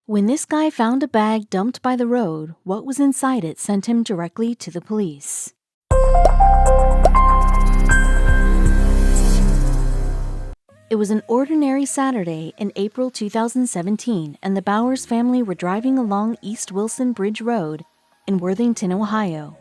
When this guy found a bag dumped by the road, what was inside it sent him directly to the police. It was an ordinary Saturday in April 2017, and the Bowers family were driving along East Wilson Bridge Road in Worthington, Ohio.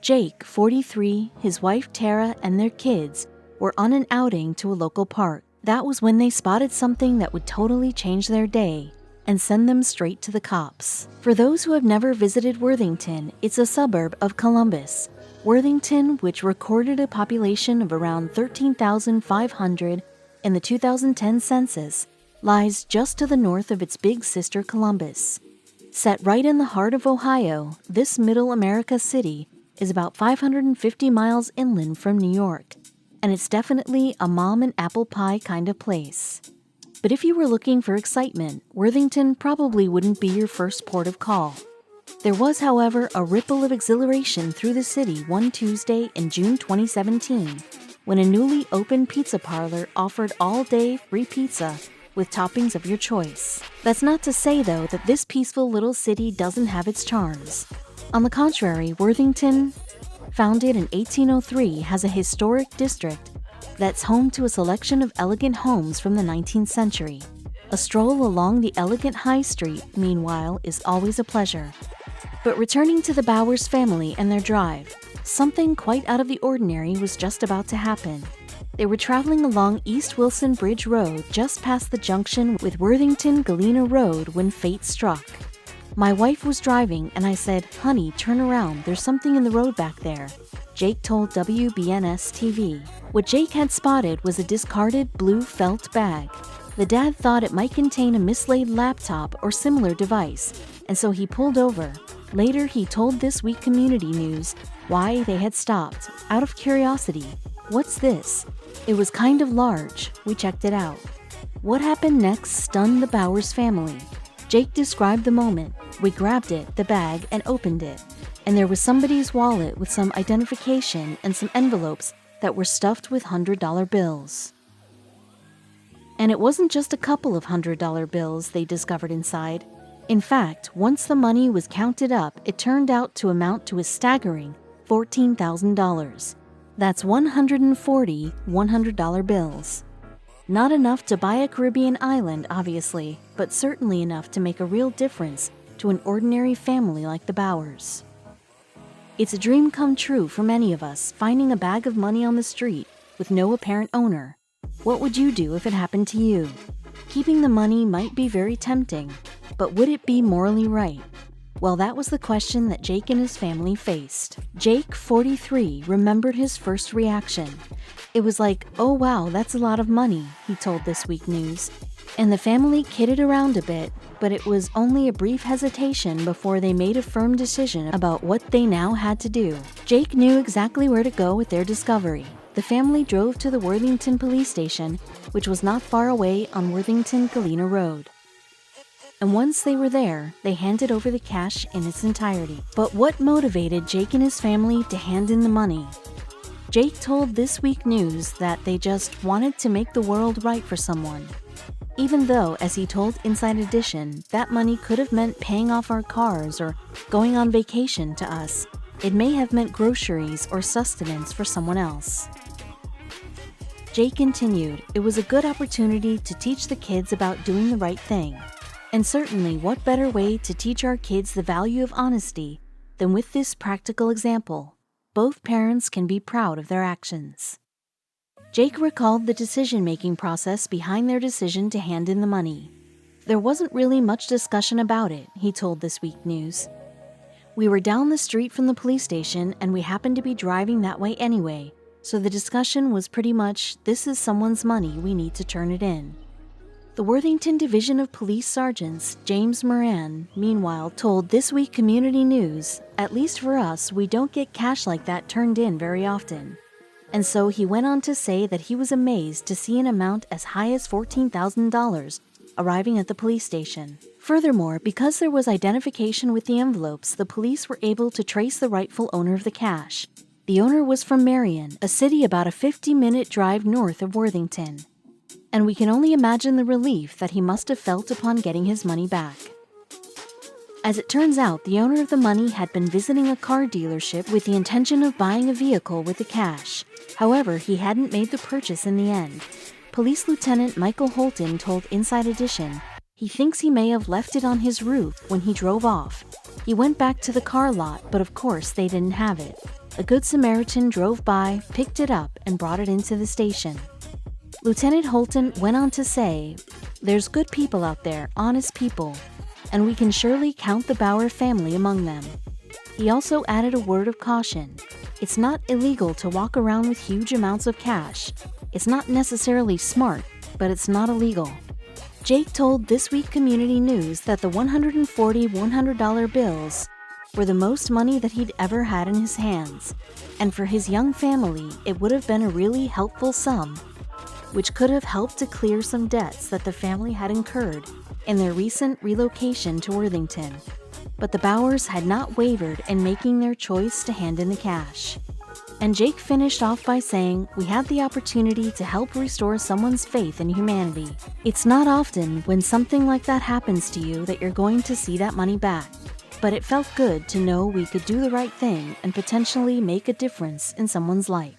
Jake, 43, his wife Tara, and their kids were on an outing to a local park. That was when they spotted something that would totally change their day and send them straight to the cops. For those who have never visited Worthington, it's a suburb of Columbus. Worthington, which recorded a population of around 13,500 in the 2010 census, lies just to the north of its big sister Columbus. Set right in the heart of Ohio, this middle America city is about 550 miles inland from New York, and it's definitely a mom and apple pie kind of place. But if you were looking for excitement, Worthington probably wouldn't be your first port of call. There was, however, a ripple of exhilaration through the city one Tuesday in June 2017, when a newly opened pizza parlor offered all-day free pizza with toppings of your choice. That's not to say, though, that this peaceful little city doesn't have its charms. On the contrary, Worthington, founded in 1803, has a historic district that's home to a selection of elegant homes from the 19th century. A stroll along the elegant High Street, meanwhile, is always a pleasure. But returning to the Bowers family and their drive, something quite out of the ordinary was just about to happen. They were traveling along East Wilson Bridge Road just past the junction with Worthington-Galena Road when fate struck. My wife was driving and I said, "Honey, turn around, there's something in the road back there," Jake told WBNS-TV. What Jake had spotted was a discarded blue felt bag. The dad thought it might contain a mislaid laptop or similar device, and so he pulled over. Later, he told This Week Community News why they had stopped. Out of curiosity, "What's this? It was kind of large. We checked it out." What happened next stunned the Bowers family. Jake described the moment. "We grabbed it, the bag, and opened it. And there was somebody's wallet with some identification and some envelopes that were stuffed with $100 bills. And it wasn't just a couple of $100 bills they discovered inside. In fact, once the money was counted up, it turned out to amount to a staggering $14,000. That's 140 $100 bills. Not enough to buy a Caribbean island, obviously, but certainly enough to make a real difference to an ordinary family like the Bowers. It's a dream come true for many of us, finding a bag of money on the street with no apparent owner. What would you do if it happened to you? Keeping the money might be very tempting, but would it be morally right? Well, that was the question that Jake and his family faced. Jake, 43, remembered his first reaction. It was like, "Oh wow, that's a lot of money," he told This Week News. And the family kidded around a bit, but it was only a brief hesitation before they made a firm decision about what they now had to do. Jake knew exactly where to go with their discovery. The family drove to the Worthington police station, which was not far away on Worthington-Galena Road. And once they were there, they handed over the cash in its entirety. But what motivated Jake and his family to hand in the money? Jake told This Week News that they just wanted to make the world right for someone. Even though, as he told Inside Edition, that money could have meant paying off our cars or going on vacation to us, it may have meant groceries or sustenance for someone else. Jake continued, "It was a good opportunity to teach the kids about doing the right thing. And certainly, what better way to teach our kids the value of honesty than with this practical example? Both parents can be proud of their actions." Jake recalled the decision-making process behind their decision to hand in the money. "There wasn't really much discussion about it," he told This Week News. "We were down the street from the police station and we happened to be driving that way anyway, so the discussion was pretty much, this is someone's money, we need to turn it in." The Worthington Division of Police Sergeants, James Moran, meanwhile, told This Week Community News, "At least for us, we don't get cash like that turned in very often." And so he went on to say that he was amazed to see an amount as high as $14,000 arriving at the police station. Furthermore, because there was identification with the envelopes, the police were able to trace the rightful owner of the cash. The owner was from Marion, a city about a 50-minute drive north of Worthington. And we can only imagine the relief that he must have felt upon getting his money back. As it turns out, the owner of the money had been visiting a car dealership with the intention of buying a vehicle with the cash. However, he hadn't made the purchase in the end. Police Lieutenant Michael Holton told Inside Edition he thinks he may have left it on his roof when he drove off. He went back to the car lot, but of course they didn't have it. A Good Samaritan drove by, picked it up, and brought it into the station. Lieutenant Holton went on to say, "There's good people out there, honest people, and we can surely count the Bauer family among them." He also added a word of caution. It's not illegal to walk around with huge amounts of cash. It's not necessarily smart, but it's not illegal. Jake told This Week Community News that the 140 $100 bills were the most money that he'd ever had in his hands, and for his young family, it would have been a really helpful sum, which could have helped to clear some debts that the family had incurred in their recent relocation to Worthington. But the Bauers had not wavered in making their choice to hand in the cash. And Jake finished off by saying, "We had the opportunity to help restore someone's faith in humanity. It's not often when something like that happens to you that you're going to see that money back. But it felt good to know we could do the right thing and potentially make a difference in someone's life."